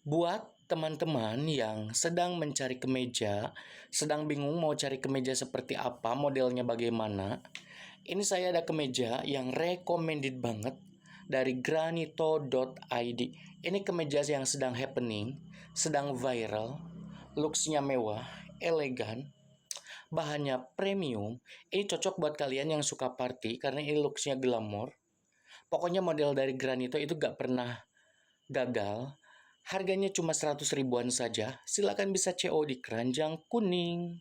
Buat teman-teman yang sedang mencari kemeja, sedang bingung mau cari kemeja seperti apa, modelnya bagaimana, ini saya ada kemeja yang recommended banget dari granito.id. Ini kemeja yang sedang happening, sedang viral, looks-nya mewah, elegan, bahannya premium. Ini cocok buat kalian yang suka party karena ini looks-nya glamour. Pokoknya model dari Granito itu gak pernah gagal. Harganya cuma 100 ribuan saja. Silakan bisa CO di keranjang kuning.